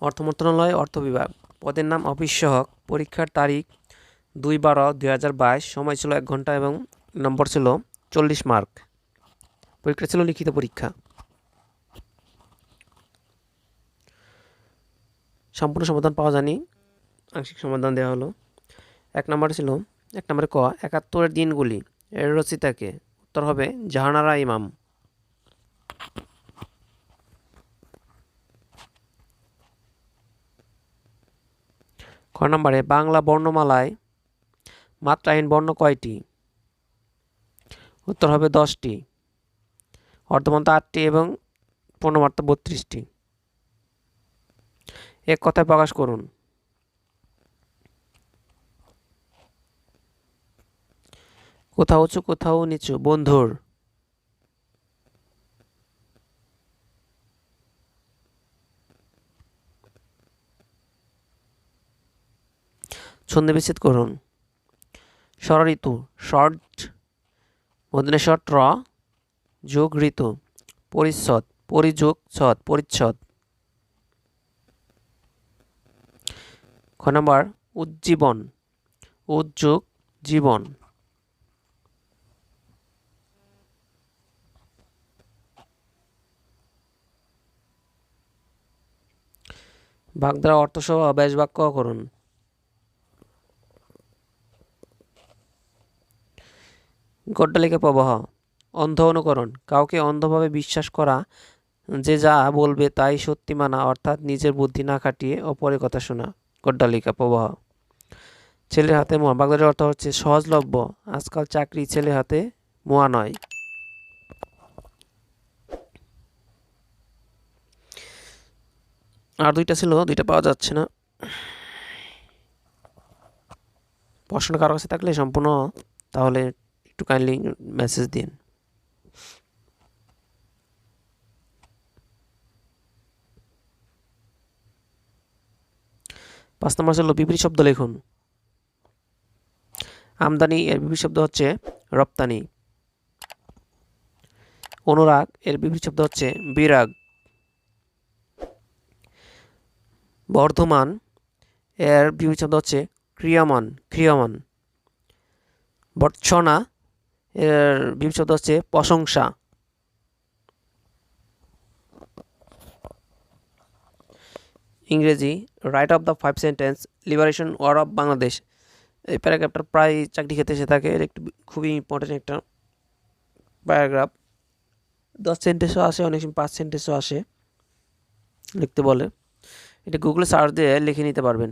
অর্থ মন্ত্রণালয়, অর্থ বিভাগ। পদের নাম অফিস সহায়ক। পরীক্ষার তারিখ 2/12/2022। সময় ছিল 1 ঘন্টা এবং নম্বর ছিল 40 মার্ক। পরীক্ষা ছিল লিখিত পরীক্ষা। সম্পূর্ণ সমাধান পাওয়া যায়নি, আংশিক সমাধান দেওয়া হলো। 1 নম্বরে ক 71-এর দিনগুলি এর রচিতাকে। উত্তর হবে জাহানারা ইমাম। খ নম্বরে বাংলা বর্ণমালায় মাত্রাহীন বর্ণ কয়টি? উত্তর হবে 10টি। অর্ধমাত্রা 8টি এবং পূর্ণমাত্রা 32টি। এক কথায় প্রকাশ করুন। কোথাও উঁচু কোথাও নিচু বন্ধুর। ছন্দ বিচ্ছেদ করুন। ষড়ঋতু শর্ট মধ্যে শর্ট র যোগ ঋতু পরিচ্ছদ পরিযোগ ছদ পরিচ্ছদ। খ নম্বর উজ্জীবন উদ্যোগ জীবন। বাগ দ্বারা অর্থসহ ব্যাস বাক্য করুন। গড্ডালিকা প্রবাহ। অন্ধ অনুকরণ কাউকে অন্ধভাবে বিশ্বাস করা, যে যা বলবে তাই সত্যি মানা, অর্থাৎ নিজের বুদ্ধি না খাটিয়ে অপরের কথা শোনা। গড্ডালিকা প্রবাহ। ছেলের হাতে মোয়া। বাগদার অর্থ হচ্ছে সহজলভ্য। আজকাল চাকরি ছেলে হাতে মোয়া নয়। আর দুইটা ছিল, দুইটা পাওয়া যাচ্ছে না। প্রশ্ন কারো কাছে থাকলে সম্পূর্ণ তাহলে একটু কাইন্ডলি মেসেজ দিন। পাঁচ নম্বর ছিল বিপরীত শব্দ লিখুন। আমদানি এর বিপরীত শব্দ হচ্ছে রপ্তানি। অনুরাগ এর বিপরীত শব্দ হচ্ছে বিরাগ। বর্ধমান এর বিপরীত শব্দ হচ্ছে ক্রিয়মান ক্রিয়মান। ভর্ৎসনা এর বিপরীত শব্দ হচ্ছে প্রশংসা। ইংরেজি write of the 5 sentence liberation war of Bangladesh. এই প্যারাগ্রাফটা প্রায় চাকরি ক্ষেত্রে এসে থাকে। একটু খুবই ইম্পর্টেন্ট একটা প্যারাগ্রাফ। 10 সেন্টেন্সও আসে, অনেক সময় 5 সেন্টেন্সও আসে লিখতে বলে। এটা গুগলে সার্চ দিয়ে লিখে নিতে পারবেন।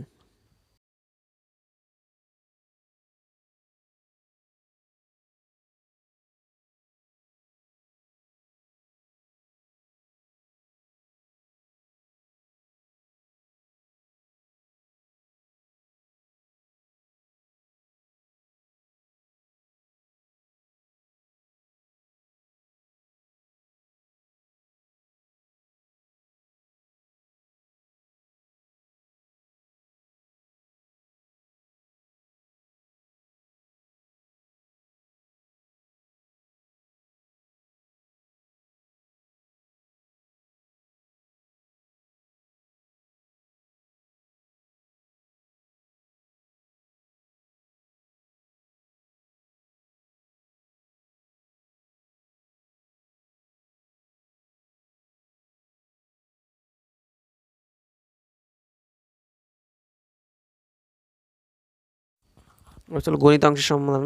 চলো গণিত অংশের সমাধান।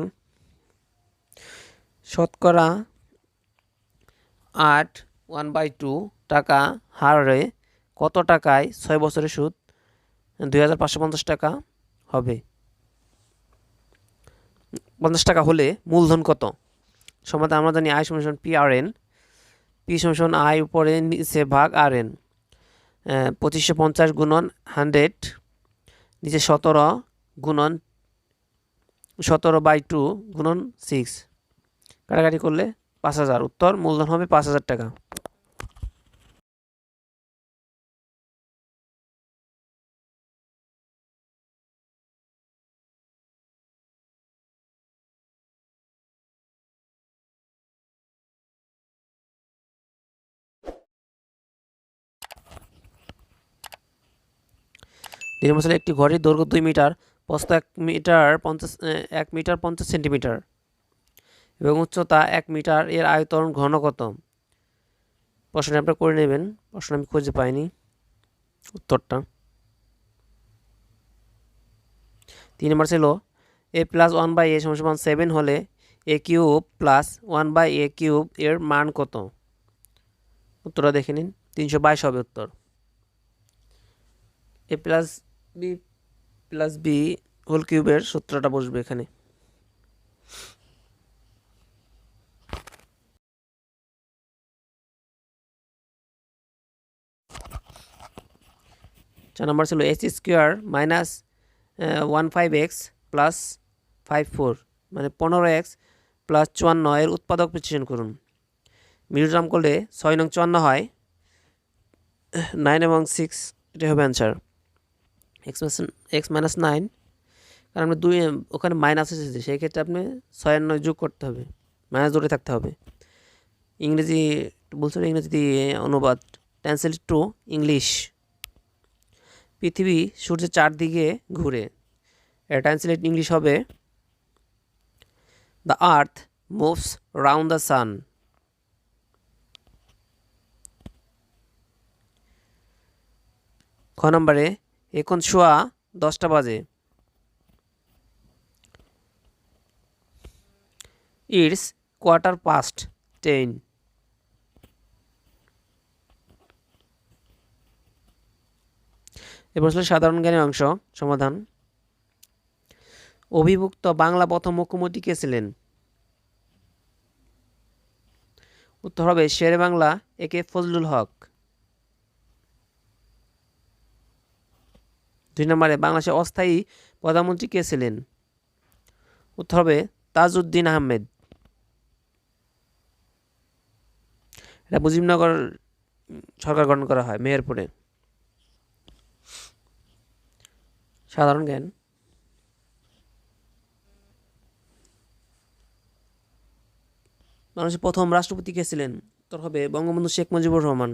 শতকরা 8 1/2 টাকা হারে কত টাকায় 6 বছরের সুদ 2550 টাকা হবে? 50 টাকা হলে মূলধন কত? সমাধান আমরা জানি আই সমান পি আর এন। পি সমান আই উপরে নিচে ভাগ আর এন। 2550 গুণন 100 নিচে 17 গুণন 17/2 গুণন 6 কাটাকাটি করলে 5000। উত্তর মূলধন হবে 5000 টাকা। 2 নম্বর ছিল একটি ঘড়ির দৈর্ঘ্য 2 মিটার, প্রস্থ 1 মিটার 50 সেন্টিমিটার এবং উচ্চতা 1 মিটার, এর আয়তন ঘন কত? প্রশ্নটা আপনারা করে নেবেন, প্রশ্ন আমি খুঁজে পাইনি উত্তরটা। 3 নম্বর ছিল a প্লাস 1/a সমান 7 হলে a cube plus 1/a cube এর মান কত? উত্তরটা দেখে নিন, 322 হবে উত্তর। a plus B plus B whole কিউবের সূত্রটা বসবে এখানে। চার নম্বর ছিল h square minus 15x plus 54 মানে 15x প্লাস 54 এর উৎপাদক বিশ্লেষণ করুন। মিডিওগ্রাম করলে 6 নং 54 হয়, 9 এবং 6 এটা হবে অ্যান্সার। x মাইনাস 9, কারণ আমরা 2 ওখানে মাইনাস এসেছে, সেই ক্ষেত্রে আপনি 6 আর 9 যোগ করতে হবে, মাইনাস দূরে থাকতে হবে। ইংরেজি বলছিল, ইংরেজি অনুবাদ ট্রান্সলেট টু ইংলিশ। পৃথিবী সূর্যের চারদিকে ঘুরে, এর ট্রান্সলেট ইংলিশ হবে the earth moves round the sun. খ নম্বরে এখন সোয়া 10টা বাজে, ইটস 10:15। এবার আসলে সাধারণ জ্ঞানের অংশ সমাধান। অভিভুক্ত বাংলা প্রথম মুখ্যমন্ত্রী কে ছিলেন? উত্তর হবে শেরে বাংলা একে ফজলুল হক। 2 নম্বরে বাংলাদেশের অস্থায়ী প্রধানমন্ত্রী কে ছিলেন? উত্তর হবে তাজউদ্দিন আহমেদ। এটা মুজিবনগর সরকার গঠন করা হয় মেহেরপুরে। সাধারণ জ্ঞান। বাংলাদেশের প্রথম রাষ্ট্রপতি কে ছিলেন? উত্তর হবে বঙ্গবন্ধু শেখ মুজিবুর রহমান।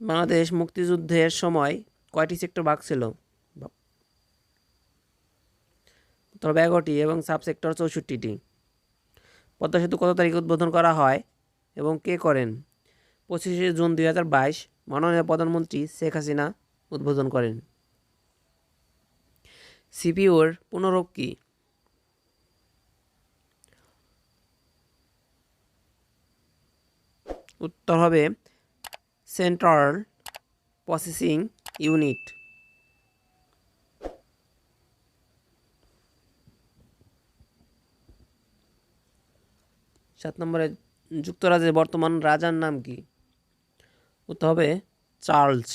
বাংলাদেশ মুক্তিযুদ্ধের সময় কয়টি সেক্টর ভাগ ছিল? উত্তর 11টি এবং সাব সেক্টর 64টি। পদ্মা সেতু কত তারিখে উদ্বোধন করা হয় এবং কে করেন? 25শে জুন 2022 মাননীয় প্রধানমন্ত্রী শেখ হাসিনা উদ্বোধন করেন। সিপিইউর পুনরূপ কি? উত্তর হবে সেন্ট্রাল প্রসেসিং ইউনিট। সাত নম্বরে যুক্তরাজ্যের বর্তমান রাজার নাম কি? উত্তর হবে চার্লস।